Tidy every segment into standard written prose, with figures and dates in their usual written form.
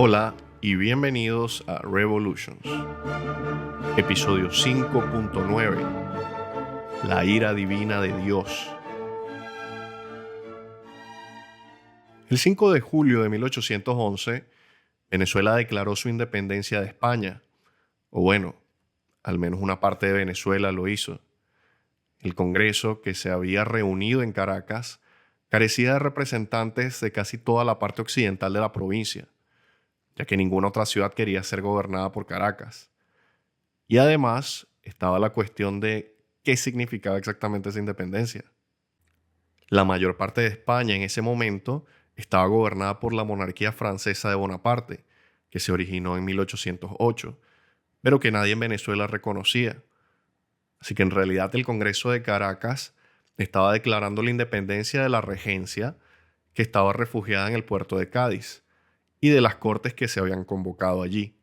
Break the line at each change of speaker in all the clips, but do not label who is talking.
Hola y bienvenidos a Revolutions, episodio 5.9, La ira divina de Dios. El 5 de julio de 1811, Venezuela declaró su independencia de España, o bueno, al menos una parte de Venezuela lo hizo. El Congreso, que se había reunido en Caracas, carecía de representantes de casi toda la parte occidental de la provincia, ya que ninguna otra ciudad quería ser gobernada por Caracas. Y además estaba la cuestión de qué significaba exactamente esa independencia. La mayor parte de España en ese momento estaba gobernada por la monarquía francesa de Bonaparte, que se originó en 1808, pero que nadie en Venezuela reconocía. Así que en realidad el Congreso de Caracas estaba declarando la independencia de la regencia, que estaba refugiada en el puerto de Cádiz, y de las cortes que se habían convocado allí.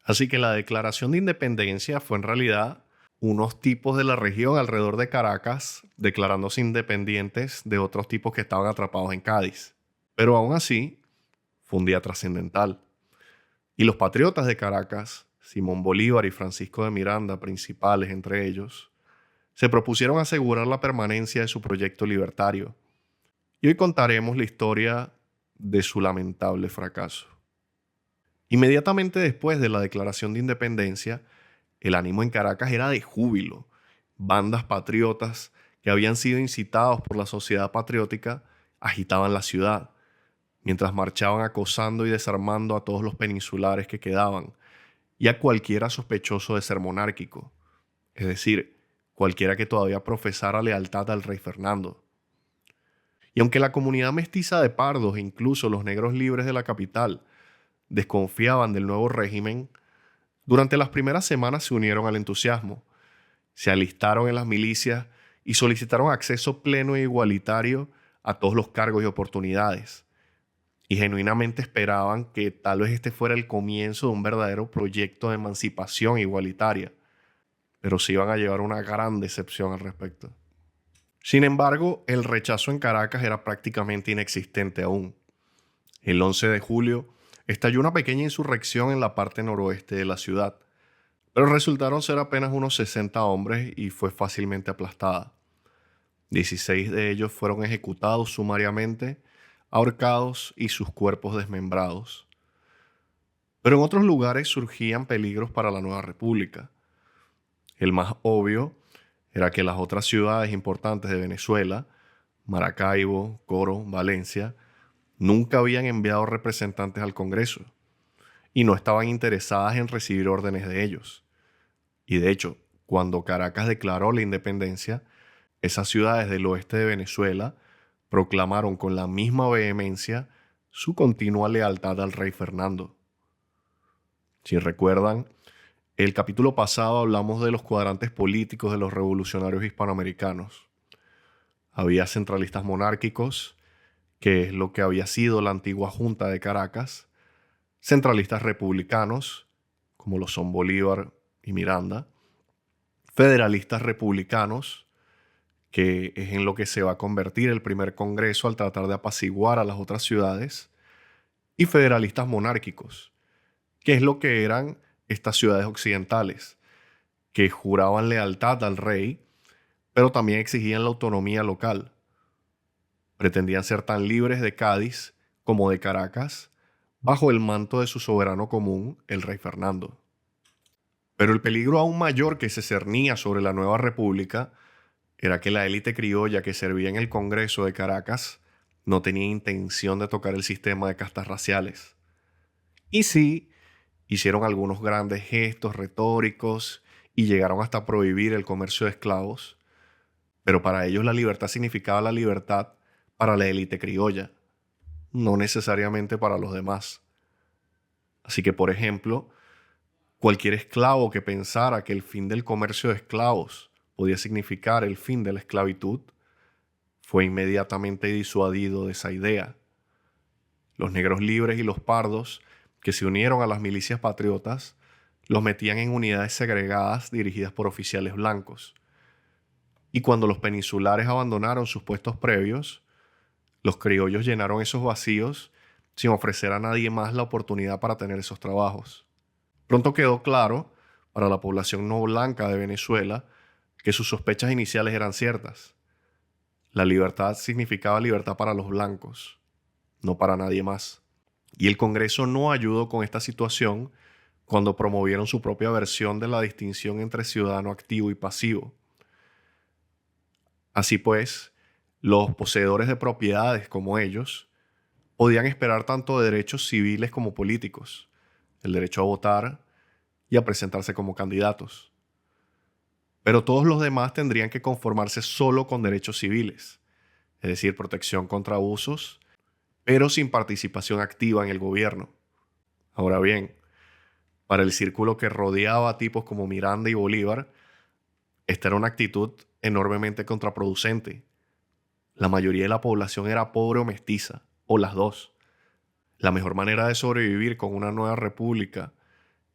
Así que la declaración de independencia fue en realidad unos tipos de la región alrededor de Caracas declarándose independientes de otros tipos que estaban atrapados en Cádiz. Pero aún así, fue un día trascendental. Y los patriotas de Caracas, Simón Bolívar y Francisco de Miranda, principales entre ellos, se propusieron asegurar la permanencia de su proyecto libertario. Y hoy contaremos la historia de su lamentable fracaso. Inmediatamente después de la declaración de independencia, el ánimo en Caracas era de júbilo. Bandas patriotas que habían sido incitados por la sociedad patriótica agitaban la ciudad, mientras marchaban acosando y desarmando a todos los peninsulares que quedaban y a cualquiera sospechoso de ser monárquico, es decir, cualquiera que todavía profesara lealtad al rey Fernando. Y aunque la comunidad mestiza de pardos e incluso los negros libres de la capital desconfiaban del nuevo régimen, durante las primeras semanas se unieron al entusiasmo, se alistaron en las milicias y solicitaron acceso pleno e igualitario a todos los cargos y oportunidades. Y genuinamente esperaban que tal vez este fuera el comienzo de un verdadero proyecto de emancipación igualitaria, pero se iban a llevar una gran decepción al respecto. Sin embargo, el rechazo en Caracas era prácticamente inexistente aún. El 11 de julio estalló una pequeña insurrección en la parte noroeste de la ciudad, pero resultaron ser apenas unos 60 hombres y fue fácilmente aplastada. 16 de ellos fueron ejecutados sumariamente, ahorcados y sus cuerpos desmembrados. Pero en otros lugares surgían peligros para la nueva república. El más obvio era que las otras ciudades importantes de Venezuela, Maracaibo, Coro, Valencia, nunca habían enviado representantes al Congreso y no estaban interesadas en recibir órdenes de ellos. Y de hecho, cuando Caracas declaró la independencia, esas ciudades del oeste de Venezuela proclamaron con la misma vehemencia su continua lealtad al rey Fernando. Si recuerdan, el capítulo pasado hablamos de los cuadrantes políticos de los revolucionarios hispanoamericanos. Había centralistas monárquicos, que es lo que había sido la antigua Junta de Caracas, centralistas republicanos, como lo son Bolívar y Miranda, federalistas republicanos, que es en lo que se va a convertir el primer Congreso al tratar de apaciguar a las otras ciudades, y federalistas monárquicos, que es lo que eran estas ciudades occidentales, que juraban lealtad al rey, pero también exigían la autonomía local. Pretendían ser tan libres de Cádiz como de Caracas, bajo el manto de su soberano común, el rey Fernando. Pero el peligro aún mayor que se cernía sobre la nueva república era que la élite criolla que servía en el Congreso de Caracas no tenía intención de tocar el sistema de castas raciales. Y sí, hicieron algunos grandes gestos retóricos y llegaron hasta prohibir el comercio de esclavos, pero para ellos la libertad significaba la libertad para la élite criolla, no necesariamente para los demás. Así que, por ejemplo, cualquier esclavo que pensara que el fin del comercio de esclavos podía significar el fin de la esclavitud, fue inmediatamente disuadido de esa idea. Los negros libres y los pardos, que se unieron a las milicias patriotas, los metían en unidades segregadas dirigidas por oficiales blancos. Y cuando los peninsulares abandonaron sus puestos previos, los criollos llenaron esos vacíos sin ofrecer a nadie más la oportunidad para tener esos trabajos. Pronto quedó claro para la población no blanca de Venezuela que sus sospechas iniciales eran ciertas. La libertad significaba libertad para los blancos, no para nadie más. Y el Congreso no ayudó con esta situación cuando promovieron su propia versión de la distinción entre ciudadano activo y pasivo. Así pues, los poseedores de propiedades como ellos podían esperar tanto derechos civiles como políticos, el derecho a votar y a presentarse como candidatos. Pero todos los demás tendrían que conformarse solo con derechos civiles, es decir, protección contra abusos, pero sin participación activa en el gobierno. Ahora bien, para el círculo que rodeaba a tipos como Miranda y Bolívar, esta era una actitud enormemente contraproducente. La mayoría de la población era pobre o mestiza, o las dos. La mejor manera de sobrevivir con una nueva república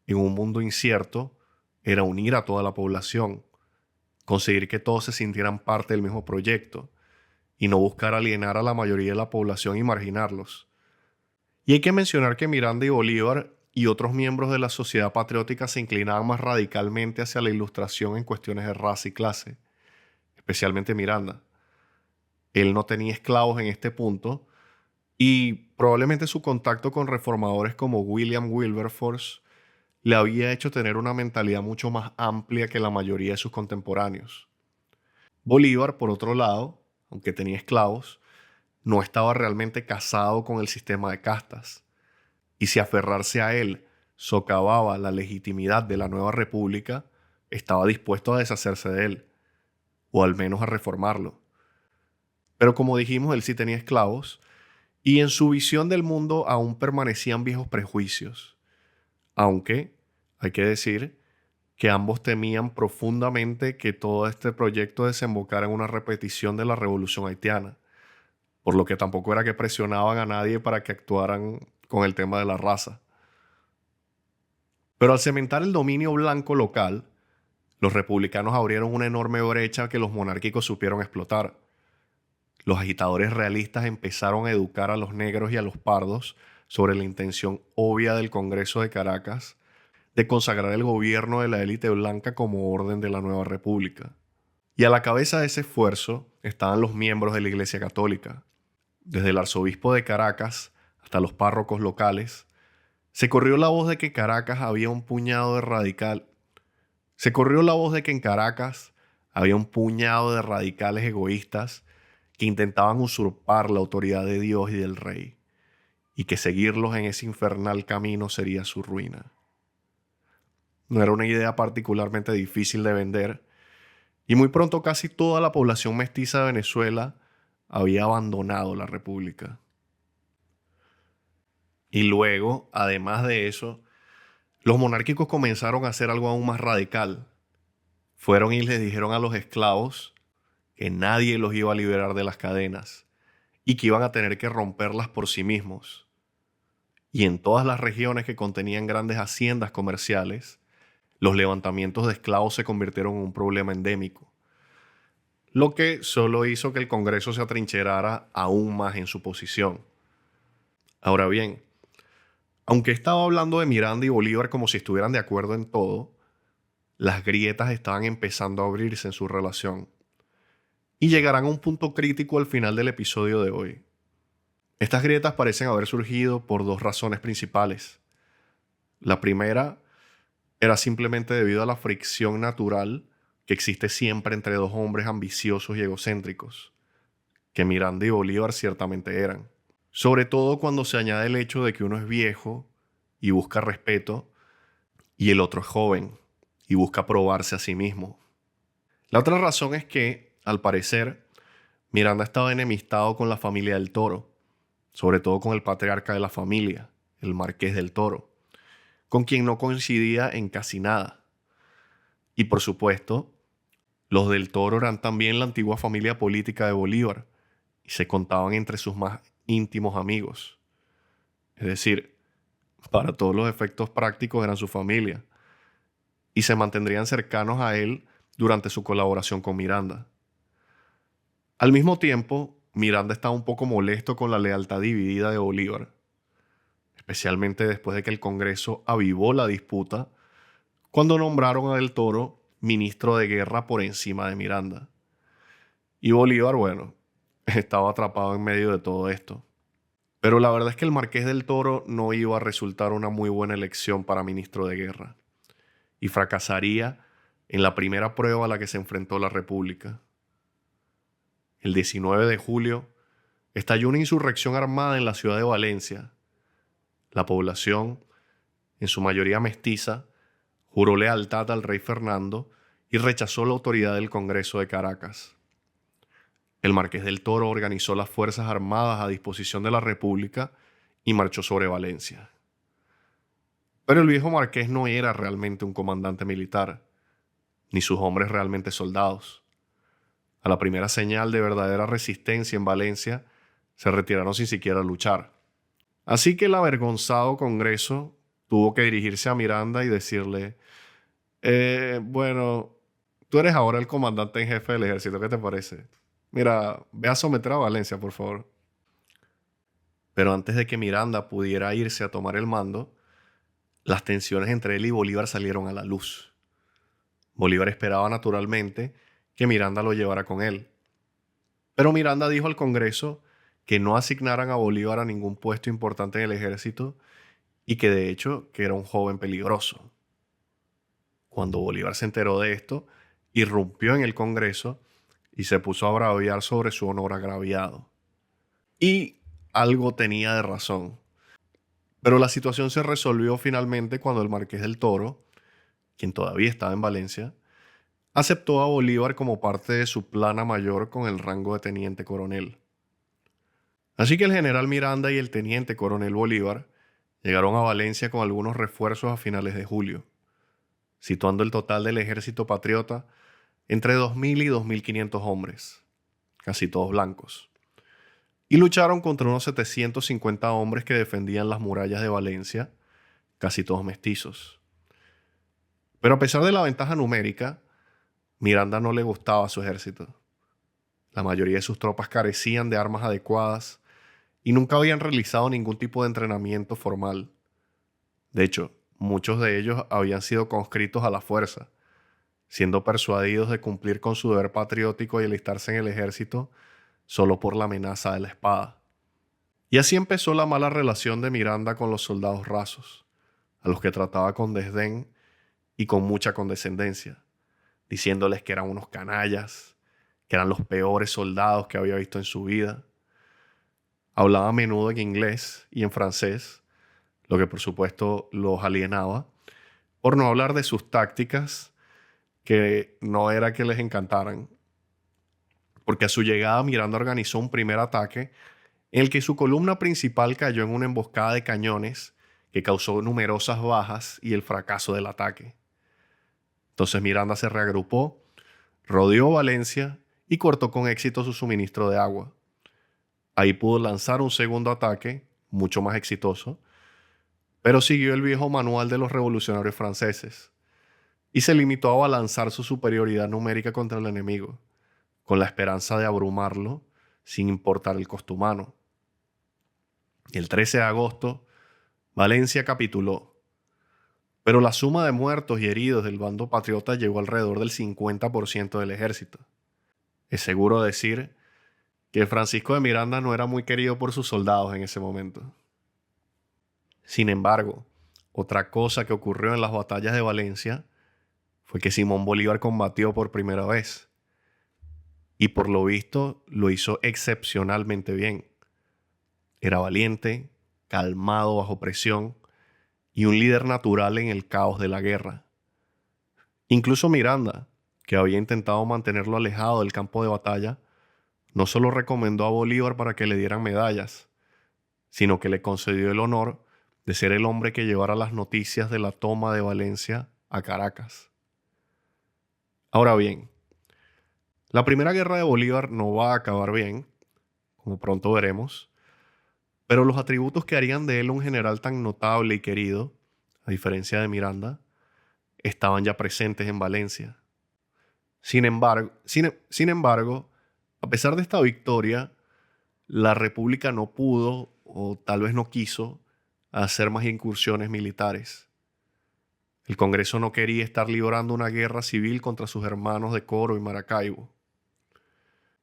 en un mundo incierto era unir a toda la población, conseguir que todos se sintieran parte del mismo proyecto y no buscar alienar a la mayoría de la población y marginarlos. Y hay que mencionar que Miranda y Bolívar y otros miembros de la sociedad patriótica se inclinaban más radicalmente hacia la ilustración en cuestiones de raza y clase, especialmente Miranda. Él no tenía esclavos en este punto y probablemente su contacto con reformadores como William Wilberforce le había hecho tener una mentalidad mucho más amplia que la mayoría de sus contemporáneos. Bolívar, por otro lado, aunque tenía esclavos, no estaba realmente casado con el sistema de castas, y si aferrarse a él socavaba la legitimidad de la nueva república, estaba dispuesto a deshacerse de él, o al menos a reformarlo. Pero como dijimos, él sí tenía esclavos, y en su visión del mundo aún permanecían viejos prejuicios, aunque hay que decir que ambos temían profundamente que todo este proyecto desembocara en una repetición de la Revolución Haitiana, por lo que tampoco era que presionaban a nadie para que actuaran con el tema de la raza. Pero al cementar el dominio blanco local, los republicanos abrieron una enorme brecha que los monárquicos supieron explotar. Los agitadores realistas empezaron a educar a los negros y a los pardos sobre la intención obvia del Congreso de Caracas de consagrar el gobierno de la élite blanca como orden de la nueva república. Y a la cabeza de ese esfuerzo estaban los miembros de la Iglesia Católica. Desde el arzobispo de Caracas hasta los párrocos locales, se corrió la voz de que Caracas había un puñado de radical. Se corrió la voz de que en Caracas había un puñado de radicales egoístas que intentaban usurpar la autoridad de Dios y del rey, y que seguirlos en ese infernal camino sería su ruina. No era una idea particularmente difícil de vender, y muy pronto casi toda la población mestiza de Venezuela había abandonado la república. Y luego, además de eso, los monárquicos comenzaron a hacer algo aún más radical. Fueron y les dijeron a los esclavos que nadie los iba a liberar de las cadenas y que iban a tener que romperlas por sí mismos. Y en todas las regiones que contenían grandes haciendas comerciales, los levantamientos de esclavos se convirtieron en un problema endémico, lo que solo hizo que el Congreso se atrincherara aún más en su posición. Ahora bien, aunque estaba hablando de Miranda y Bolívar como si estuvieran de acuerdo en todo, las grietas estaban empezando a abrirse en su relación y llegarán a un punto crítico al final del episodio de hoy. Estas grietas parecen haber surgido por dos razones principales. La primera era simplemente debido a la fricción natural que existe siempre entre dos hombres ambiciosos y egocéntricos, que Miranda y Bolívar ciertamente eran. Sobre todo cuando se añade el hecho de que uno es viejo y busca respeto y el otro es joven y busca probarse a sí mismo. La otra razón es que, al parecer, Miranda estaba enemistado con la familia del Toro, sobre todo con el patriarca de la familia, el Marqués del Toro, con quien no coincidía en casi nada. Y por supuesto, los del Toro eran también la antigua familia política de Bolívar y se contaban entre sus más íntimos amigos. Es decir, para todos los efectos prácticos eran su familia y se mantendrían cercanos a él durante su colaboración con Miranda. Al mismo tiempo, Miranda estaba un poco molesto con la lealtad dividida de Bolívar. especialmente después de que el Congreso avivó la disputa cuando nombraron a Del Toro ministro de guerra por encima de Miranda. Y Bolívar, bueno, estaba atrapado en medio de todo esto. Pero la verdad es que el Marqués del Toro no iba a resultar una muy buena elección para ministro de guerra y fracasaría en la primera prueba a la que se enfrentó la República. El 19 de julio estalló una insurrección armada en la ciudad de Valencia. La población, en su mayoría mestiza, juró lealtad al rey Fernando y rechazó la autoridad del Congreso de Caracas. El Marqués del Toro organizó las fuerzas armadas a disposición de la República y marchó sobre Valencia. Pero el viejo marqués no era realmente un comandante militar, ni sus hombres realmente soldados. A la primera señal de verdadera resistencia en Valencia, se retiraron sin siquiera luchar. Así que el avergonzado Congreso tuvo que dirigirse a Miranda y decirle: bueno, tú eres ahora el comandante en jefe del ejército, ¿qué te parece? Mira, ve a someter a Valencia, por favor. Pero antes de que Miranda pudiera irse a tomar el mando, las tensiones entre él y Bolívar salieron a la luz. Bolívar esperaba naturalmente que Miranda lo llevara con él. Pero Miranda dijo al Congreso que no asignaran a Bolívar a ningún puesto importante en el ejército y que de hecho que era un joven peligroso. Cuando Bolívar se enteró de esto, irrumpió en el Congreso y se puso a braviar sobre su honor agraviado. Y algo tenía de razón. Pero la situación se resolvió finalmente cuando el Marqués del Toro, quien todavía estaba en Valencia, aceptó a Bolívar como parte de su plana mayor con el rango de teniente coronel. Así que el general Miranda y el teniente coronel Bolívar llegaron a Valencia con algunos refuerzos a finales de julio, situando el total del ejército patriota entre 2.000 y 2.500 hombres, casi todos blancos, y lucharon contra unos 750 hombres que defendían las murallas de Valencia, casi todos mestizos. Pero a pesar de la ventaja numérica, Miranda no le gustaba su ejército. La mayoría de sus tropas carecían de armas adecuadas y nunca habían realizado ningún tipo de entrenamiento formal. De hecho, muchos de ellos habían sido conscritos a la fuerza, siendo persuadidos de cumplir con su deber patriótico y alistarse en el ejército solo por la amenaza de la espada. Y así empezó la mala relación de Miranda con los soldados rasos, a los que trataba con desdén y con mucha condescendencia, diciéndoles que eran unos canallas, que eran los peores soldados que había visto en su vida. Hablaba a menudo en inglés y en francés, lo que por supuesto los alienaba, por no hablar de sus tácticas, que no era que les encantaran, porque a su llegada Miranda organizó un primer ataque en el que su columna principal cayó en una emboscada de cañones que causó numerosas bajas y el fracaso del ataque. Entonces Miranda se reagrupó, rodeó Valencia y cortó con éxito su suministro de agua. Ahí pudo lanzar un segundo ataque, mucho más exitoso, pero siguió el viejo manual de los revolucionarios franceses y se limitó a lanzar su superioridad numérica contra el enemigo, con la esperanza de abrumarlo sin importar el costo humano. El 13 de agosto, Valencia capituló, pero la suma de muertos y heridos del bando patriota llegó alrededor del 50% del ejército. Es seguro decir que Francisco de Miranda no era muy querido por sus soldados en ese momento. Sin embargo, otra cosa que ocurrió en las batallas de Valencia fue que Simón Bolívar combatió por primera vez y por lo visto lo hizo excepcionalmente bien. Era valiente, calmado bajo presión y un líder natural en el caos de la guerra. Incluso Miranda, que había intentado mantenerlo alejado del campo de batalla, no solo recomendó a Bolívar para que le dieran medallas, sino que le concedió el honor de ser el hombre que llevara las noticias de la toma de Valencia a Caracas. Ahora bien, la primera guerra de Bolívar no va a acabar bien, como pronto veremos, pero los atributos que harían de él un general tan notable y querido, a diferencia de Miranda, estaban ya presentes en Valencia. Sin embargo, a pesar de esta victoria, la República no pudo, o tal vez no quiso, a hacer más incursiones militares. El Congreso no quería estar librando una guerra civil contra sus hermanos de Coro y Maracaibo.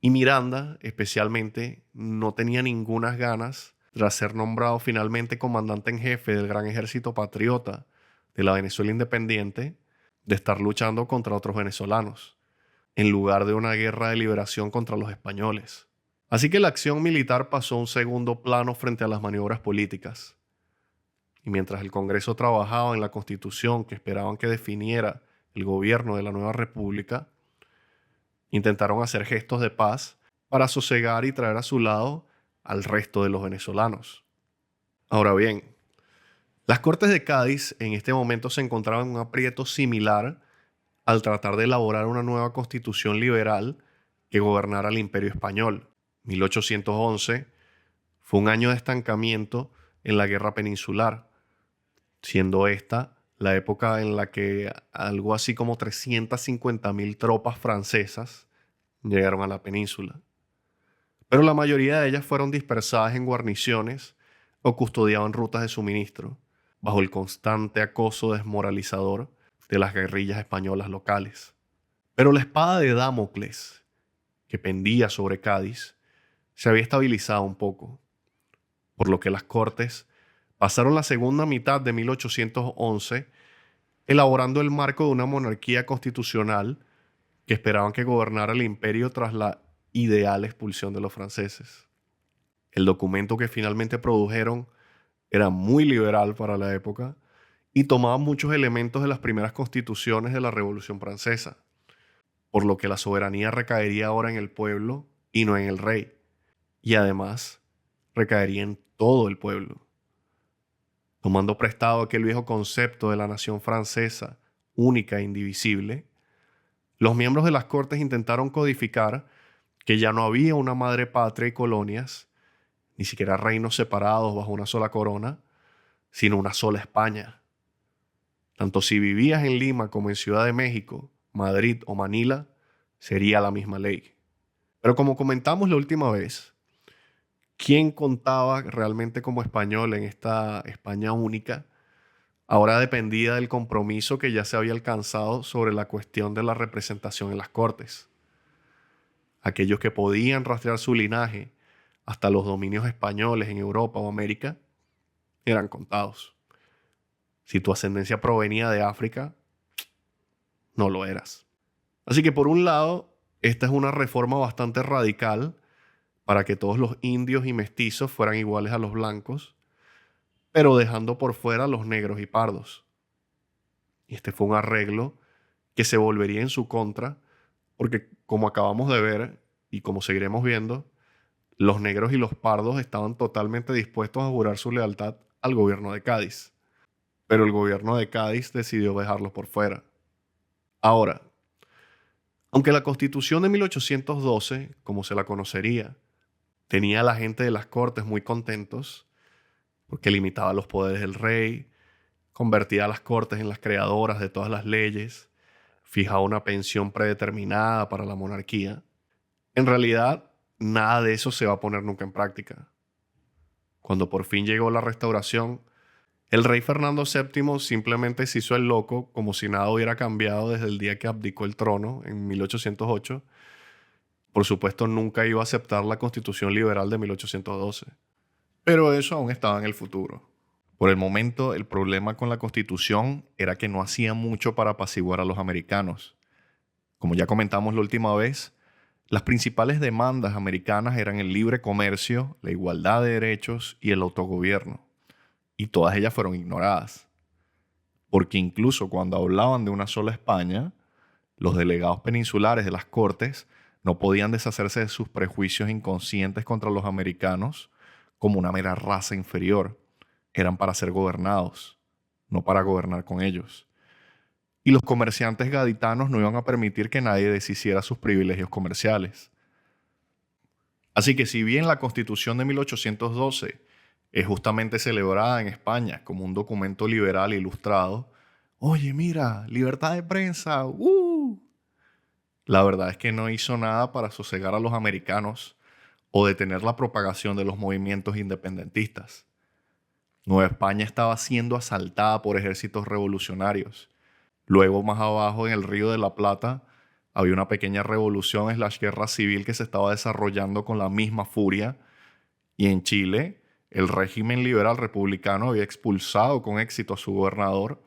Y Miranda, especialmente, no tenía ninguna ganas, tras ser nombrado finalmente comandante en jefe del gran ejército patriota de la Venezuela independiente, de estar luchando contra otros venezolanos, en lugar de una guerra de liberación contra los españoles. Así que la acción militar pasó a un segundo plano frente a las maniobras políticas. Y mientras el Congreso trabajaba en la Constitución que esperaban que definiera el gobierno de la nueva república, intentaron hacer gestos de paz para sosegar y traer a su lado al resto de los venezolanos. Ahora bien, las Cortes de Cádiz en este momento se encontraban en un aprieto similar al tratar de elaborar una nueva constitución liberal que gobernara el Imperio Español. 1811 fue un año de estancamiento en la Guerra Peninsular, siendo esta la época en la que algo así como 350.000 tropas francesas llegaron a la península. Pero la mayoría de ellas fueron dispersadas en guarniciones o custodiaban rutas de suministro, bajo el constante acoso desmoralizador de las guerrillas españolas locales. Pero la espada de Damocles, que pendía sobre Cádiz, se había estabilizado un poco, por lo que las Cortes pasaron la segunda mitad de 1811 elaborando el marco de una monarquía constitucional que esperaban que gobernara el imperio tras la ideal expulsión de los franceses. El documento que finalmente produjeron era muy liberal para la época y tomaba muchos elementos de las primeras constituciones de la Revolución Francesa, por lo que la soberanía recaería ahora en el pueblo y no en el rey, y además recaería en todo el pueblo. Tomando prestado aquel viejo concepto de la nación francesa, única e indivisible, los miembros de las Cortes intentaron codificar que ya no había una madre patria y colonias, ni siquiera reinos separados bajo una sola corona, sino una sola España. Tanto si vivías en Lima como en Ciudad de México, Madrid o Manila, sería la misma ley. Pero como comentamos la última vez, ¿quién contaba realmente como español en esta España única? Ahora dependía del compromiso que ya se había alcanzado sobre la cuestión de la representación en las Cortes. Aquellos que podían rastrear su linaje hasta los dominios españoles en Europa o América eran contados. Si tu ascendencia provenía de África, no lo eras. Así que por un lado, esta es una reforma bastante radical para que todos los indios y mestizos fueran iguales a los blancos, pero dejando por fuera a los negros y pardos. Y este fue un arreglo que se volvería en su contra, porque como acabamos de ver y como seguiremos viendo, los negros y los pardos estaban totalmente dispuestos a jurar su lealtad al gobierno de Cádiz. Pero el gobierno de Cádiz decidió dejarlos por fuera. Ahora, aunque la Constitución de 1812, como se la conocería, tenía a la gente de las Cortes muy contentos, porque limitaba los poderes del rey, convertía a las Cortes en las creadoras de todas las leyes, fijaba una pensión predeterminada para la monarquía, en realidad nada de eso se va a poner nunca en práctica. Cuando por fin llegó la Restauración, el rey Fernando VII simplemente se hizo el loco como si nada hubiera cambiado desde el día que abdicó el trono en 1808. Por supuesto, nunca iba a aceptar la Constitución Liberal de 1812. Pero eso aún estaba en el futuro. Por el momento, el problema con la Constitución era que no hacía mucho para apaciguar a los americanos. Como ya comentamos la última vez, las principales demandas americanas eran el libre comercio, la igualdad de derechos y el autogobierno. Y todas ellas fueron ignoradas. Porque incluso cuando hablaban de una sola España, los delegados peninsulares de las Cortes no podían deshacerse de sus prejuicios inconscientes contra los americanos como una mera raza inferior. Eran para ser gobernados, no para gobernar con ellos. Y los comerciantes gaditanos no iban a permitir que nadie deshiciera sus privilegios comerciales. Así que si bien la Constitución de 1812 es justamente celebrada en España como un documento liberal e ilustrado, oye, mira, libertad de prensa, la verdad es que no hizo nada para sosegar a los americanos o detener la propagación de los movimientos independentistas. Nueva España estaba siendo asaltada por ejércitos revolucionarios. Luego, más abajo, en el Río de la Plata, había una pequeña revolución guerra civil que se estaba desarrollando con la misma furia. Y en Chile, el régimen liberal republicano había expulsado con éxito a su gobernador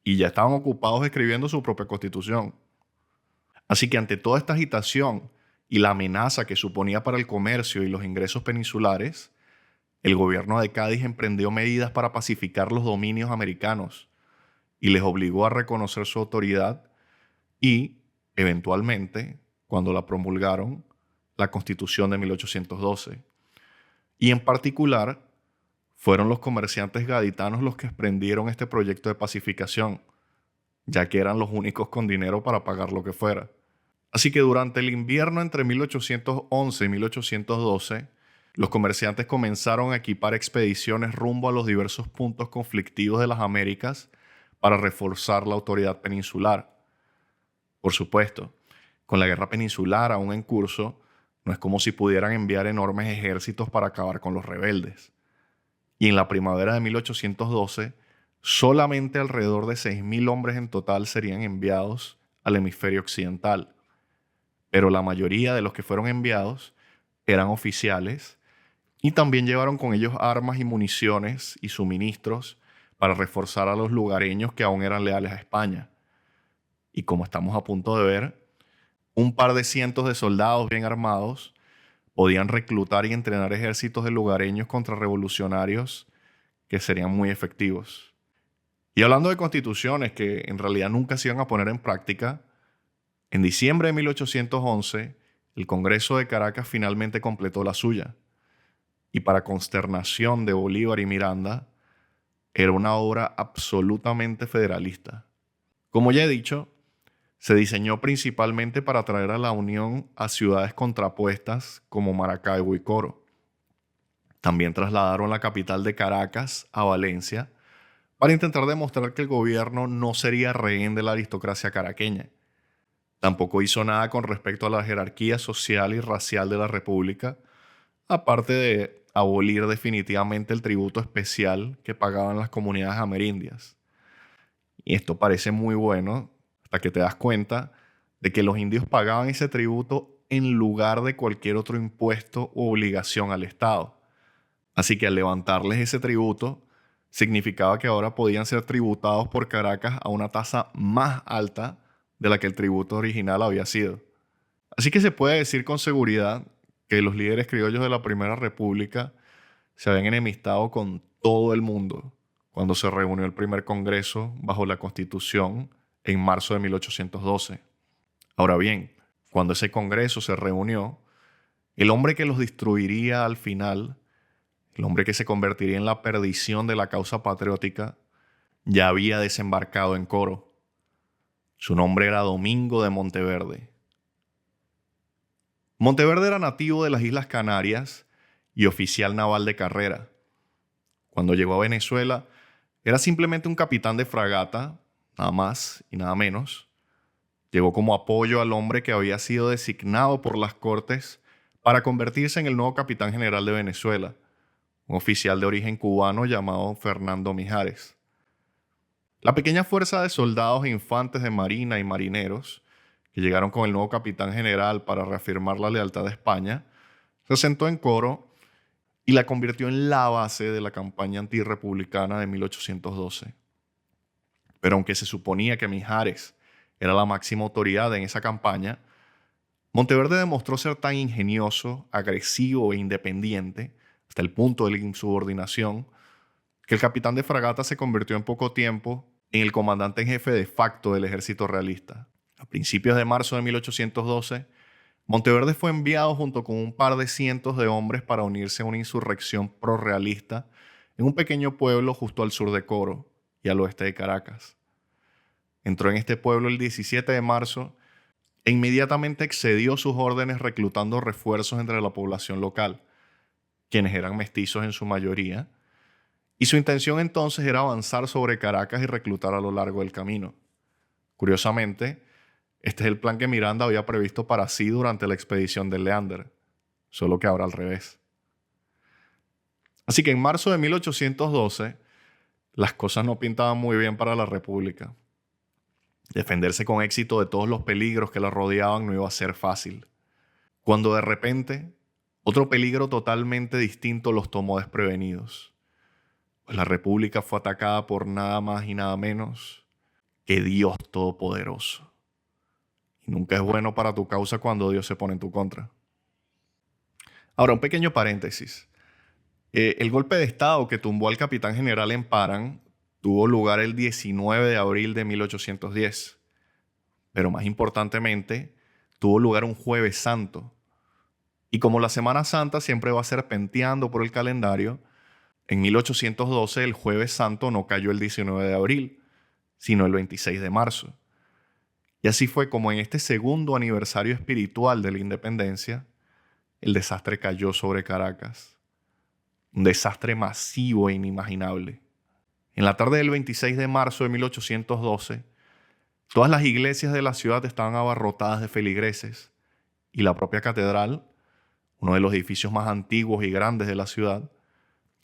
y ya estaban ocupados escribiendo su propia constitución. Así que ante toda esta agitación y la amenaza que suponía para el comercio y los ingresos peninsulares, el gobierno de Cádiz emprendió medidas para pacificar los dominios americanos y les obligó a reconocer su autoridad y, eventualmente, cuando la promulgaron, la Constitución de 1812. Y en particular, fueron los comerciantes gaditanos los que emprendieron este proyecto de pacificación, ya que eran los únicos con dinero para pagar lo que fuera. Así que durante el invierno entre 1811 y 1812, los comerciantes comenzaron a equipar expediciones rumbo a los diversos puntos conflictivos de las Américas para reforzar la autoridad peninsular. Por supuesto, con la guerra peninsular aún en curso, no es como si pudieran enviar enormes ejércitos para acabar con los rebeldes. Y en la primavera de 1812, solamente alrededor de 6.000 hombres en total serían enviados al hemisferio occidental. Pero la mayoría de los que fueron enviados eran oficiales y también llevaron con ellos armas y municiones y suministros para reforzar a los lugareños que aún eran leales a España. Y como estamos a punto de ver, un par de cientos de soldados bien armados podían reclutar y entrenar ejércitos de lugareños contrarrevolucionarios que serían muy efectivos. Y hablando de constituciones que en realidad nunca se iban a poner en práctica, en diciembre de 1811, el Congreso de Caracas finalmente completó la suya. Y para consternación de Bolívar y Miranda, era una obra absolutamente federalista. Como ya he dicho, se diseñó principalmente para traer a la Unión a ciudades contrapuestas como Maracaibo y Coro. También trasladaron la capital de Caracas a Valencia para intentar demostrar que el gobierno no sería rehén de la aristocracia caraqueña. Tampoco hizo nada con respecto a la jerarquía social y racial de la República, aparte de abolir definitivamente el tributo especial que pagaban las comunidades amerindias. Y esto parece muy bueno hasta que te das cuenta de que los indios pagaban ese tributo en lugar de cualquier otro impuesto u obligación al Estado. Así que al levantarles ese tributo, significaba que ahora podían ser tributados por Caracas a una tasa más alta de la que el tributo original había sido. Así que se puede decir con seguridad que los líderes criollos de la Primera República se habían enemistado con todo el mundo cuando se reunió el primer Congreso bajo la Constitución en marzo de 1812. Ahora bien, cuando ese Congreso se reunió, el hombre que los destruiría al final, el hombre que se convertiría en la perdición de la causa patriótica, ya había desembarcado en Coro. Su nombre era Domingo de Monteverde. Monteverde era nativo de las Islas Canarias y oficial naval de carrera. Cuando llegó a Venezuela, era simplemente un capitán de fragata, nada más y nada menos. Llegó como apoyo al hombre que había sido designado por las Cortes para convertirse en el nuevo capitán general de Venezuela, un oficial de origen cubano llamado Fernando Mijares. La pequeña fuerza de soldados e infantes de marina y marineros que llegaron con el nuevo capitán general para reafirmar la lealtad de España, se asentó en Coro y la convirtió en la base de la campaña antirrepublicana de 1812. Pero aunque se suponía que Mijares era la máxima autoridad en esa campaña, Monteverde demostró ser tan ingenioso, agresivo e independiente, hasta el punto de la insubordinación, que el capitán de fragata se convirtió en poco tiempo en el comandante en jefe de facto del ejército realista. A principios de marzo de 1812, Monteverde fue enviado junto con un par de cientos de hombres para unirse a una insurrección prorrealista en un pequeño pueblo justo al sur de Coro y al oeste de Caracas. Entró en este pueblo el 17 de marzo e inmediatamente excedió sus órdenes reclutando refuerzos entre la población local, quienes eran mestizos en su mayoría, y su intención entonces era avanzar sobre Caracas y reclutar a lo largo del camino. Curiosamente, este es el plan que Miranda había previsto para sí durante la expedición de Leander, solo que ahora al revés. Así que en marzo de 1812, las cosas no pintaban muy bien para la República. Defenderse con éxito de todos los peligros que la rodeaban no iba a ser fácil. Cuando de repente, otro peligro totalmente distinto los tomó desprevenidos. Pues la República fue atacada por nada más y nada menos que Dios Todopoderoso. Y nunca es bueno para tu causa cuando Dios se pone en tu contra. Ahora, un pequeño paréntesis. El golpe de Estado que tumbó al capitán general en Parán tuvo lugar el 19 de abril de 1810. Pero más importantemente, tuvo lugar un Jueves Santo. Y como la Semana Santa siempre va serpenteando por el calendario, en 1812 el Jueves Santo no cayó el 19 de abril, sino el 26 de marzo. Y así fue como en este segundo aniversario espiritual de la independencia, el desastre cayó sobre Caracas. Un desastre masivo e inimaginable. En la tarde del 26 de marzo de 1812, todas las iglesias de la ciudad estaban abarrotadas de feligreses y la propia catedral, uno de los edificios más antiguos y grandes de la ciudad,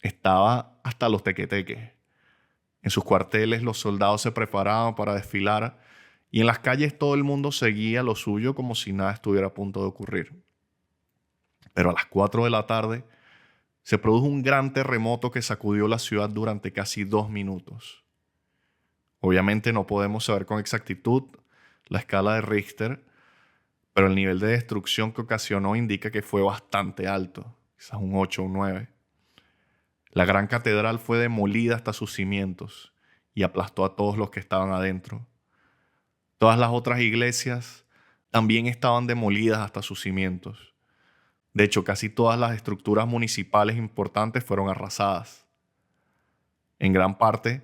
estaba hasta los tequeteques. En sus cuarteles los soldados se preparaban para desfilar y en las calles todo el mundo seguía lo suyo como si nada estuviera a punto de ocurrir. Pero a las 4 de la tarde se produjo un gran terremoto que sacudió la ciudad durante casi 2 minutos. Obviamente no podemos saber con exactitud la escala de Richter, pero el nivel de destrucción que ocasionó indica que fue bastante alto, quizás un 8 o un 9. La gran catedral fue demolida hasta sus cimientos y aplastó a todos los que estaban adentro. Todas las otras iglesias también estaban demolidas hasta sus cimientos. De hecho, casi todas las estructuras municipales importantes fueron arrasadas. En gran parte,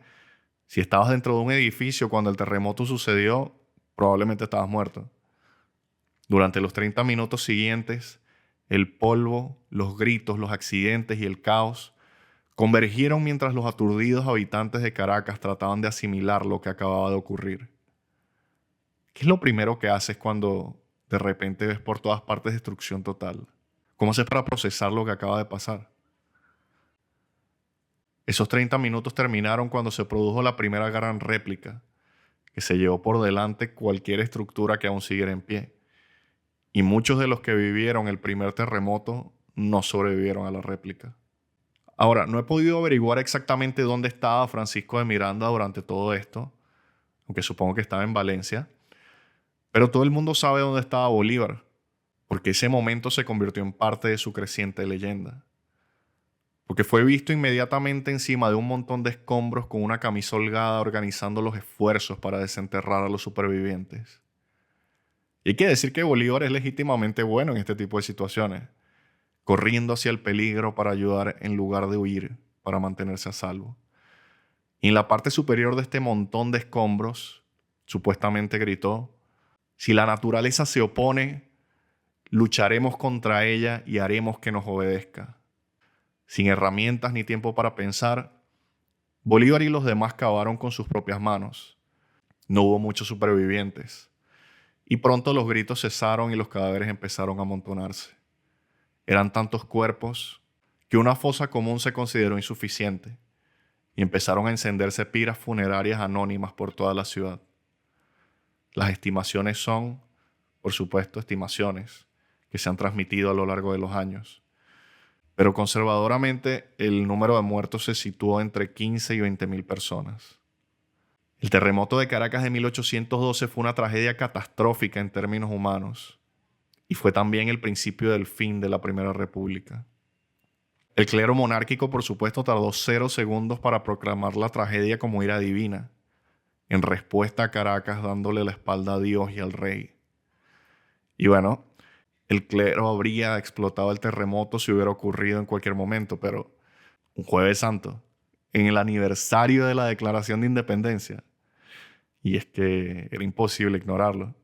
si estabas dentro de un edificio cuando el terremoto sucedió, probablemente estabas muerto. Durante los 30 minutos siguientes, el polvo, los gritos, los accidentes y el caos convergieron mientras los aturdidos habitantes de Caracas trataban de asimilar lo que acababa de ocurrir. ¿Qué es lo primero que haces cuando de repente ves por todas partes destrucción total? ¿Cómo haces para procesar lo que acaba de pasar? Esos 30 minutos terminaron cuando se produjo la primera gran réplica, que se llevó por delante cualquier estructura que aún siguiera en pie. Y muchos de los que vivieron el primer terremoto no sobrevivieron a la réplica. Ahora, no he podido averiguar exactamente dónde estaba Francisco de Miranda durante todo esto, aunque supongo que estaba en Valencia, pero todo el mundo sabe dónde estaba Bolívar, porque ese momento se convirtió en parte de su creciente leyenda. Porque fue visto inmediatamente encima de un montón de escombros con una camisa holgada organizando los esfuerzos para desenterrar a los supervivientes. Y hay que decir que Bolívar es legítimamente bueno en este tipo de situaciones, corriendo hacia el peligro para ayudar en lugar de huir, para mantenerse a salvo. Y en la parte superior de este montón de escombros, supuestamente gritó: "Si la naturaleza se opone, lucharemos contra ella y haremos que nos obedezca". Sin herramientas ni tiempo para pensar, Bolívar y los demás cavaron con sus propias manos. No hubo muchos supervivientes. Y pronto los gritos cesaron y los cadáveres empezaron a amontonarse. Eran tantos cuerpos que una fosa común se consideró insuficiente y empezaron a encenderse piras funerarias anónimas por toda la ciudad. Las estimaciones son, por supuesto, estimaciones que se han transmitido a lo largo de los años. Pero conservadoramente el número de muertos se situó entre 15 y 20.000 personas. El terremoto de Caracas de 1812 fue una tragedia catastrófica en términos humanos y fue también el principio del fin de la Primera República. El clero monárquico, por supuesto, tardó 0 segundos para proclamar la tragedia como ira divina, en respuesta a Caracas dándole la espalda a Dios y al rey. Y bueno, el clero habría explotado el terremoto si hubiera ocurrido en cualquier momento, pero un Jueves Santo, en el aniversario de la Declaración de Independencia, y es que era imposible ignorarlo.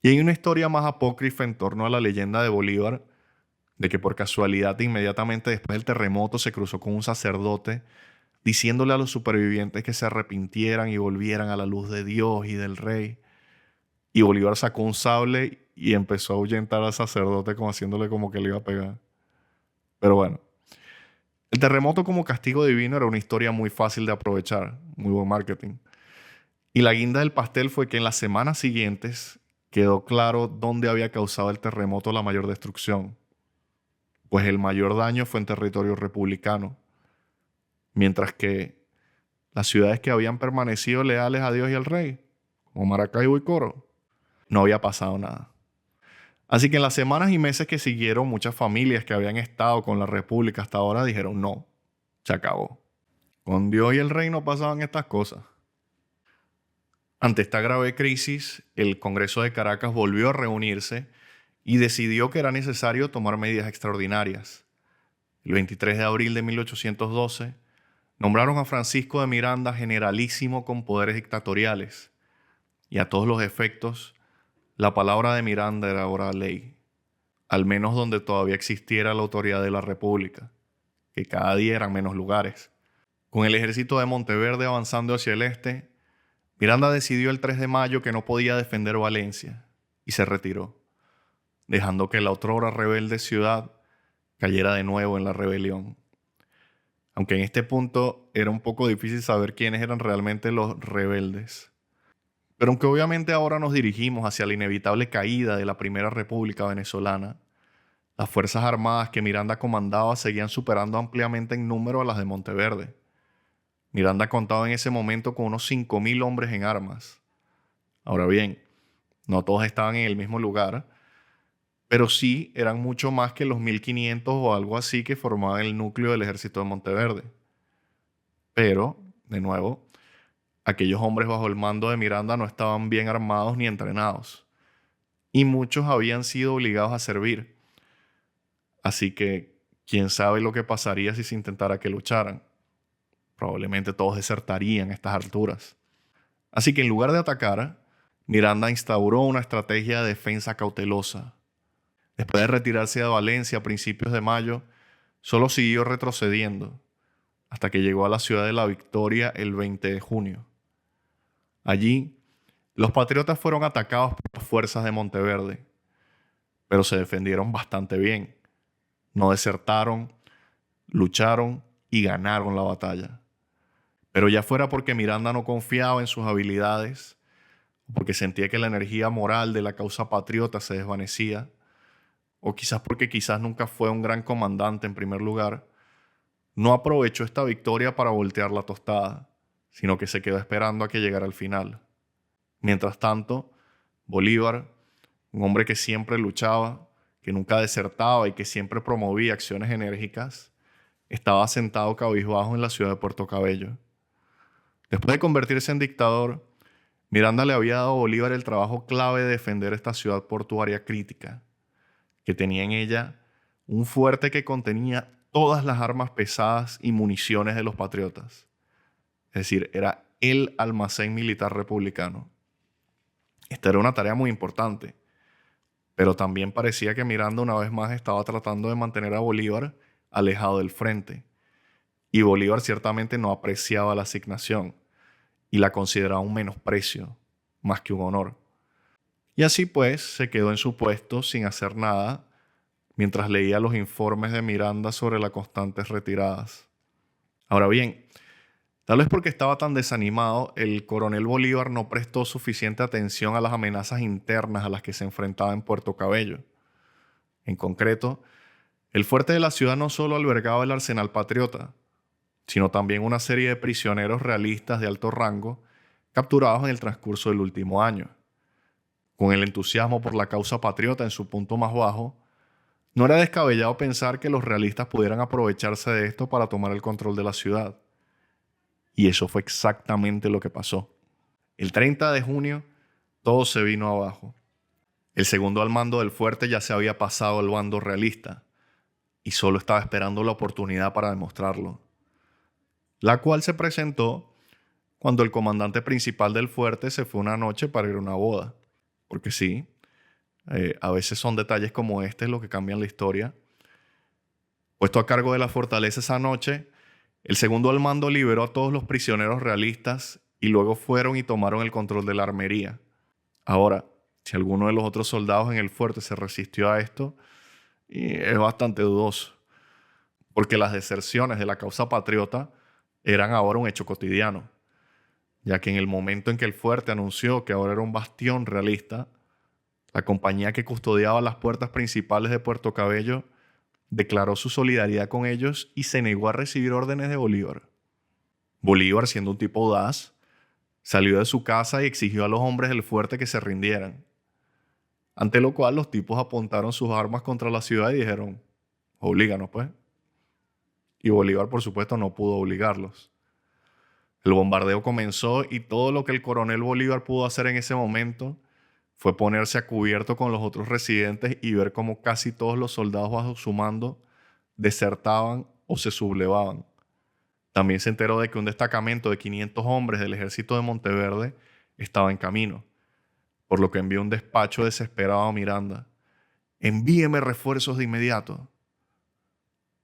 Y hay una historia más apócrifa en torno a la leyenda de Bolívar, de que por casualidad inmediatamente después del terremoto se cruzó con un sacerdote diciéndole a los supervivientes que se arrepintieran y volvieran a la luz de Dios y del rey. Y Bolívar sacó un sable y empezó a ahuyentar al sacerdote como haciéndole como que le iba a pegar. Pero bueno, El terremoto como castigo divino era una historia muy fácil de aprovechar, muy buen marketing. Y la guinda del pastel fue que en las semanas siguientes quedó claro dónde había causado el terremoto la mayor destrucción, pues el mayor daño fue en territorio republicano, mientras que las ciudades que habían permanecido leales a Dios y al rey, como Maracaibo y Coro, no había pasado nada. Así que en las semanas y meses que siguieron, muchas familias que habían estado con la República hasta ahora dijeron no, se acabó. Con Dios y el rey no pasaban estas cosas. Ante esta grave crisis, el Congreso de Caracas volvió a reunirse y decidió que era necesario tomar medidas extraordinarias. El 23 de abril de 1812, nombraron a Francisco de Miranda generalísimo con poderes dictatoriales, y a todos los efectos, la palabra de Miranda era ahora ley, al menos donde todavía existiera la autoridad de la República, que cada día eran menos lugares. Con el ejército de Monteverde avanzando hacia el este, Miranda decidió el 3 de mayo que no podía defender Valencia y se retiró, dejando que la otrora rebelde ciudad cayera de nuevo en la rebelión. Aunque en este punto era un poco difícil saber quiénes eran realmente los rebeldes. Pero aunque obviamente ahora nos dirigimos hacia la inevitable caída de la Primera República Venezolana, las Fuerzas Armadas que Miranda comandaba seguían superando ampliamente en número a las de Monteverde. Miranda contaba en ese momento con unos 5.000 hombres en armas. Ahora bien, no todos estaban en el mismo lugar, pero sí eran mucho más que los 1.500 o algo así que formaban el núcleo del ejército de Monteverde. Pero, de nuevo, aquellos hombres bajo el mando de Miranda no estaban bien armados ni entrenados, y muchos habían sido obligados a servir. Así que, quién sabe lo que pasaría si se intentara que lucharan. Probablemente todos desertarían a estas alturas. Así que en lugar de atacar, Miranda instauró una estrategia de defensa cautelosa. Después de retirarse de Valencia a principios de mayo, solo siguió retrocediendo hasta que llegó a la ciudad de La Victoria el 20 de junio. Allí, los patriotas fueron atacados por las fuerzas de Monteverde, pero se defendieron bastante bien. No desertaron, lucharon y ganaron la batalla. Pero ya fuera porque Miranda no confiaba en sus habilidades, o porque sentía que la energía moral de la causa patriota se desvanecía, o quizás porque quizás nunca fue un gran comandante en primer lugar, no aprovechó esta victoria para voltear la tostada, sino que se quedó esperando a que llegara el final. Mientras tanto, Bolívar, un hombre que siempre luchaba, que nunca desertaba y que siempre promovía acciones enérgicas, estaba sentado cabizbajo en la ciudad de Puerto Cabello. Después de convertirse en dictador, Miranda le había dado a Bolívar el trabajo clave de defender esta ciudad portuaria crítica, que tenía en ella un fuerte que contenía todas las armas pesadas y municiones de los patriotas. Es decir, era el almacén militar republicano. Esta era una tarea muy importante, pero también parecía que Miranda una vez más estaba tratando de mantener a Bolívar alejado del frente. Y Bolívar ciertamente no apreciaba la asignación y la consideraba un menosprecio más que un honor. Y así pues se quedó en su puesto sin hacer nada mientras leía los informes de Miranda sobre las constantes retiradas. Ahora bien, tal vez porque estaba tan desanimado, el coronel Bolívar no prestó suficiente atención a las amenazas internas a las que se enfrentaba en Puerto Cabello. En concreto, el fuerte de la ciudad no solo albergaba el arsenal patriota, sino también una serie de prisioneros realistas de alto rango capturados en el transcurso del último año. Con el entusiasmo por la causa patriota en su punto más bajo, no era descabellado pensar que los realistas pudieran aprovecharse de esto para tomar el control de la ciudad. Y eso fue exactamente lo que pasó. El 30 de junio, todo se vino abajo. El segundo al mando del fuerte ya se había pasado al bando realista y solo estaba esperando la oportunidad para demostrarlo, la cual se presentó cuando el comandante principal del fuerte se fue una noche para ir a una boda. Porque sí, a veces son detalles como este los que cambian la historia. Puesto a cargo de la fortaleza esa noche, el segundo al mando liberó a todos los prisioneros realistas y luego fueron y tomaron el control de la armería. Ahora, si alguno de los otros soldados en el fuerte se resistió a esto, y es bastante dudoso. porque las deserciones de la causa patriota eran ahora un hecho cotidiano, ya que en el momento en que el fuerte anunció que ahora era un bastión realista, la compañía que custodiaba las puertas principales de Puerto Cabello declaró su solidaridad con ellos y se negó a recibir órdenes de Bolívar. Bolívar, siendo un tipo audaz, salió de su casa y exigió a los hombres del fuerte que se rindieran, ante lo cual los tipos apuntaron sus armas contra la ciudad y dijeron: oblíganos pues. Y Bolívar, por supuesto, no pudo obligarlos. El bombardeo comenzó y todo lo que el coronel Bolívar pudo hacer en ese momento fue ponerse a cubierto con los otros residentes y ver cómo casi todos los soldados bajo su mando desertaban o se sublevaban. También se enteró de que un destacamento de 500 hombres del ejército de Monteverde estaba en camino, por lo que envió un despacho desesperado a Miranda: envíeme refuerzos de inmediato.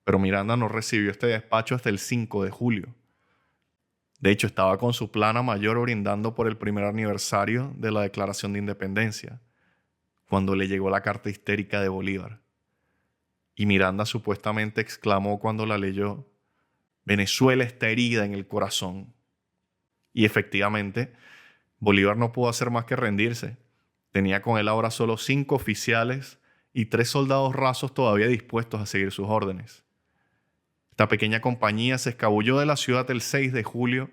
Pero Miranda no recibió este despacho hasta el 5 de julio. De hecho, estaba con su plana mayor brindando por el primer aniversario de la Declaración de Independencia, cuando le llegó la carta histérica de Bolívar. Y Miranda supuestamente exclamó cuando la leyó: Venezuela está herida en el corazón. Y efectivamente, Bolívar no pudo hacer más que rendirse. Tenía con él ahora solo 5 oficiales y 3 soldados rasos todavía dispuestos a seguir sus órdenes. Esta pequeña compañía se escabulló de la ciudad el 6 de julio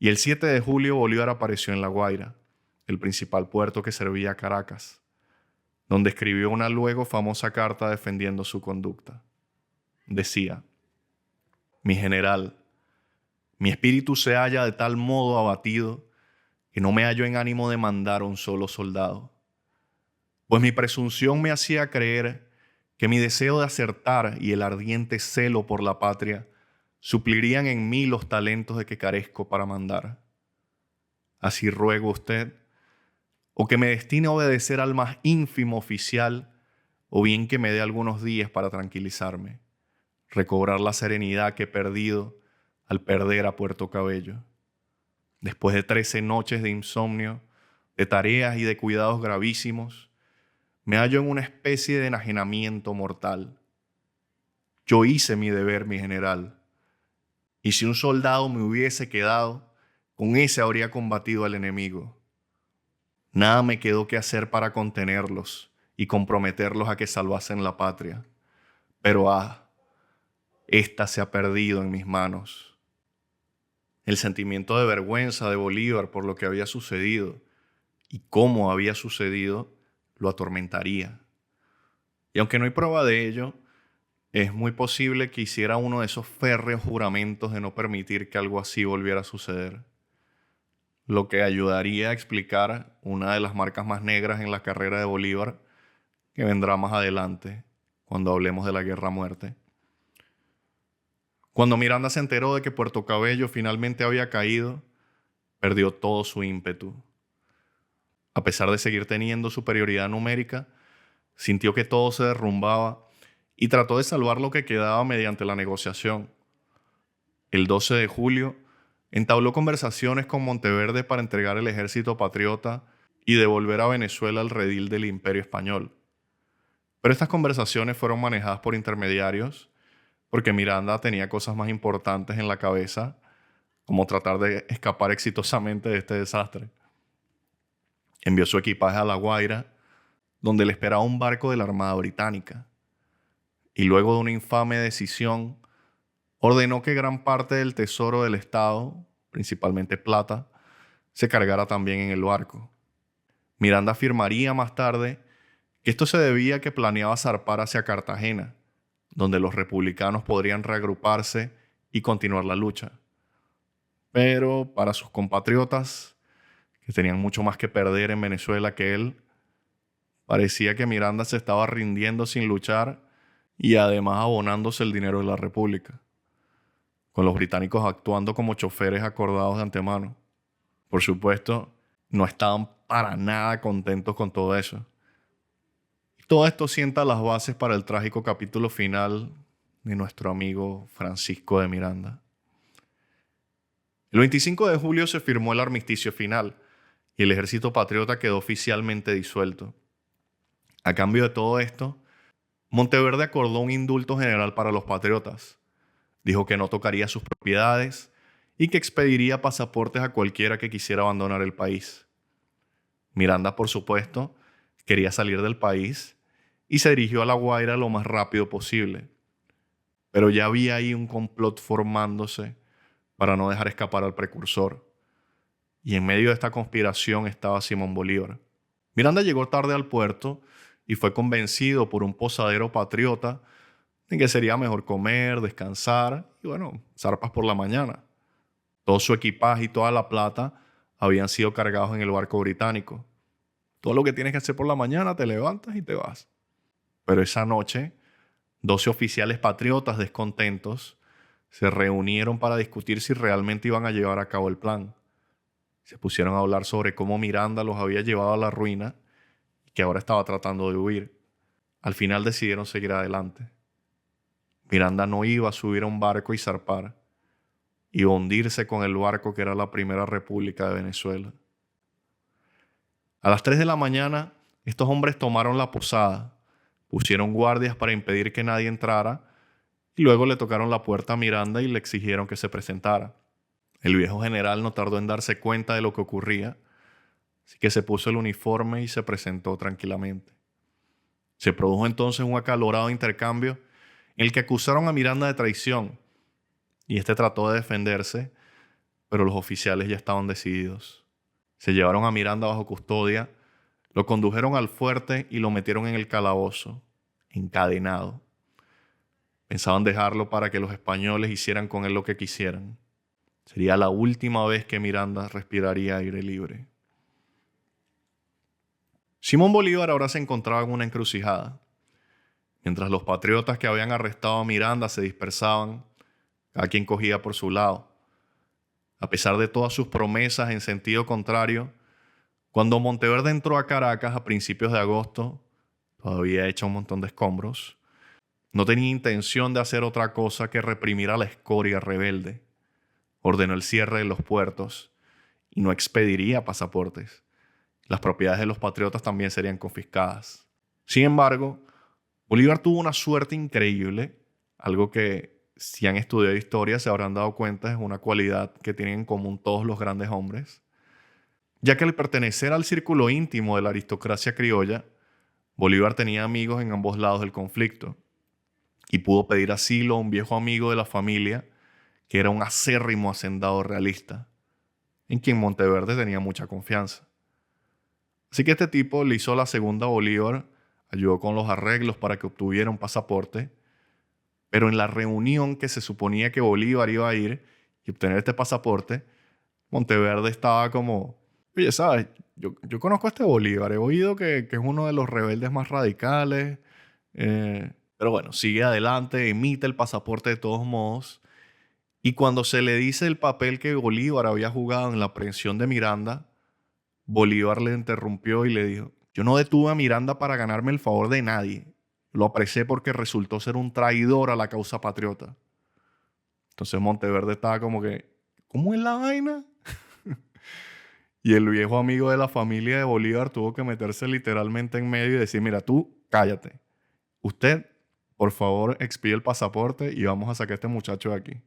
y el 7 de julio Bolívar apareció en La Guaira, el principal puerto que servía a Caracas, donde escribió una luego famosa carta defendiendo su conducta. Decía: mi general, mi espíritu se halla de tal modo abatido que no me hallo en ánimo de mandar a un solo soldado, pues mi presunción me hacía creer que mi deseo de acertar y el ardiente celo por la patria suplirían en mí los talentos de que carezco para mandar. Así ruego a usted, o que me destine a obedecer al más ínfimo oficial, o bien que me dé algunos días para tranquilizarme, recobrar la serenidad que he perdido al perder a Puerto Cabello. Después de 13 noches de insomnio, de tareas y de cuidados gravísimos, me hallo en una especie de enajenamiento mortal. Yo hice mi deber, mi general, y si un soldado me hubiese quedado, con ese habría combatido al enemigo. Nada me quedó que hacer para contenerlos y comprometerlos a que salvasen la patria. Pero esta se ha perdido en mis manos. El sentimiento de vergüenza de Bolívar por lo que había sucedido y cómo había sucedido lo atormentaría. Y aunque no hay prueba de ello, es muy posible que hiciera uno de esos férreos juramentos de no permitir que algo así volviera a suceder, lo que ayudaría a explicar una de las marcas más negras en la carrera de Bolívar, que vendrá más adelante, cuando hablemos de la guerra a muerte. Cuando Miranda se enteró de que Puerto Cabello finalmente había caído, perdió todo su ímpetu. A pesar de seguir teniendo superioridad numérica, sintió que todo se derrumbaba y trató de salvar lo que quedaba mediante la negociación. El 12 de julio, entabló conversaciones con Monteverde para entregar el ejército patriota y devolver a Venezuela el redil del Imperio Español. Pero estas conversaciones fueron manejadas por intermediarios porque Miranda tenía cosas más importantes en la cabeza, como tratar de escapar exitosamente de este desastre. Envió su equipaje a La Guaira, donde le esperaba un barco de la Armada Británica, y luego de una infame decisión, ordenó que gran parte del tesoro del Estado, principalmente plata, se cargara también en el barco. Miranda afirmaría más tarde que esto se debía a que planeaba zarpar hacia Cartagena, donde los republicanos podrían reagruparse y continuar la lucha. Pero para sus compatriotas, que tenían mucho más que perder en Venezuela que él, parecía que Miranda se estaba rindiendo sin luchar y además abonándose el dinero de la República, con los británicos actuando como choferes acordados de antemano. Por supuesto, no estaban para nada contentos con todo eso. Y todo esto sienta las bases para el trágico capítulo final de nuestro amigo Francisco de Miranda. El 25 de julio se firmó el armisticio final y el ejército patriota quedó oficialmente disuelto. A cambio de todo esto, Monteverde acordó un indulto general para los patriotas. Dijo que no tocaría sus propiedades y que expediría pasaportes a cualquiera que quisiera abandonar el país. Miranda, por supuesto, quería salir del país y se dirigió a La Guaira lo más rápido posible. Pero ya había ahí un complot formándose para no dejar escapar al precursor. Y en medio de esta conspiración estaba Simón Bolívar. Miranda llegó tarde al puerto y fue convencido por un posadero patriota de que sería mejor comer, descansar y zarpas por la mañana. Todo su equipaje y toda la plata habían sido cargados en el barco británico. Todo lo que tienes que hacer por la mañana, te levantas y te vas. Pero esa noche, 12 oficiales patriotas descontentos se reunieron para discutir si realmente iban a llevar a cabo el plan. Se pusieron a hablar sobre cómo Miranda los había llevado a la ruina y que ahora estaba tratando de huir. Al final decidieron seguir adelante. Miranda no iba a subir a un barco y zarpar. Iba a hundirse con el barco que era la Primera República de Venezuela. A las 3 de la mañana, estos hombres tomaron la posada, pusieron guardias para impedir que nadie entrara y luego le tocaron la puerta a Miranda y le exigieron que se presentara. El viejo general no tardó en darse cuenta de lo que ocurría, así que se puso el uniforme y se presentó tranquilamente. Se produjo entonces un acalorado intercambio en el que acusaron a Miranda de traición y este trató de defenderse, pero los oficiales ya estaban decididos. Se llevaron a Miranda bajo custodia, lo condujeron al fuerte y lo metieron en el calabozo, encadenado. Pensaban dejarlo para que los españoles hicieran con él lo que quisieran. Sería la última vez que Miranda respiraría aire libre. Simón Bolívar ahora se encontraba en una encrucijada. Mientras los patriotas que habían arrestado a Miranda se dispersaban, cada quien cogía por su lado. A pesar de todas sus promesas en sentido contrario, cuando Monteverde entró a Caracas a principios de agosto, todavía hecho un montón de escombros, no tenía intención de hacer otra cosa que reprimir a la escoria rebelde. Ordenó el cierre de los puertos y no expediría pasaportes. Las propiedades de los patriotas también serían confiscadas. Sin embargo, Bolívar tuvo una suerte increíble, algo que si han estudiado historia se habrán dado cuenta es una cualidad que tienen en común todos los grandes hombres, ya que al pertenecer al círculo íntimo de la aristocracia criolla, Bolívar tenía amigos en ambos lados del conflicto y pudo pedir asilo a un viejo amigo de la familia que era un acérrimo hacendado realista, en quien Monteverde tenía mucha confianza. Así que este tipo le hizo la segunda a Bolívar, ayudó con los arreglos para que obtuviera un pasaporte, pero en la reunión que se suponía que Bolívar iba a ir y obtener este pasaporte, Monteverde estaba como, oye, ¿sabes? Yo conozco a este Bolívar, he oído que es uno de los rebeldes más radicales, pero bueno, sigue adelante, emite el pasaporte de todos modos, y cuando se le dice el papel que Bolívar había jugado en la aprehensión de Miranda, Bolívar le interrumpió y le dijo, yo no detuve a Miranda para ganarme el favor de nadie. Lo apresé porque resultó ser un traidor a la causa patriota. Entonces Monteverde estaba como que, ¿cómo es la vaina? Y el viejo amigo de la familia de Bolívar tuvo que meterse literalmente en medio y decir, mira, tú cállate. Usted, por favor, expide el pasaporte y vamos a sacar a este muchacho de aquí.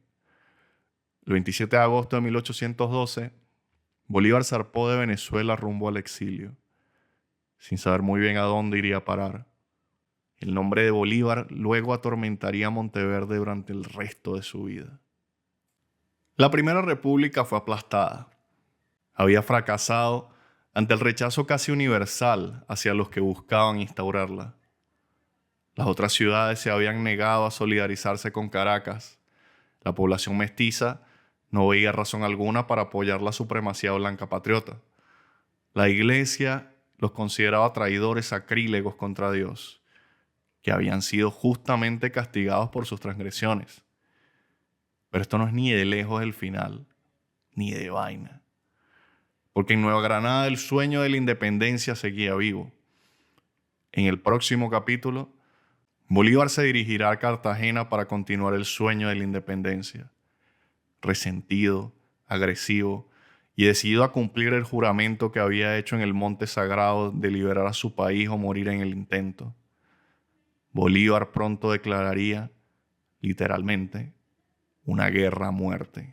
El 27 de agosto de 1812, Bolívar zarpó de Venezuela rumbo al exilio, sin saber muy bien a dónde iría a parar. El nombre de Bolívar luego atormentaría a Monteverde durante el resto de su vida. La Primera República fue aplastada. Había fracasado ante el rechazo casi universal hacia los que buscaban instaurarla. Las otras ciudades se habían negado a solidarizarse con Caracas. La población mestiza no veía razón alguna para apoyar la supremacía blanca patriota. La iglesia los consideraba traidores sacrílegos contra Dios, que habían sido justamente castigados por sus transgresiones. Pero esto no es ni de lejos el final, ni de vaina. Porque en Nueva Granada el sueño de la independencia seguía vivo. En el próximo capítulo, Bolívar se dirigirá a Cartagena para continuar el sueño de la independencia. Resentido, agresivo y decidido a cumplir el juramento que había hecho en el monte sagrado de liberar a su país o morir en el intento. Bolívar pronto declararía, literalmente, una guerra a muerte.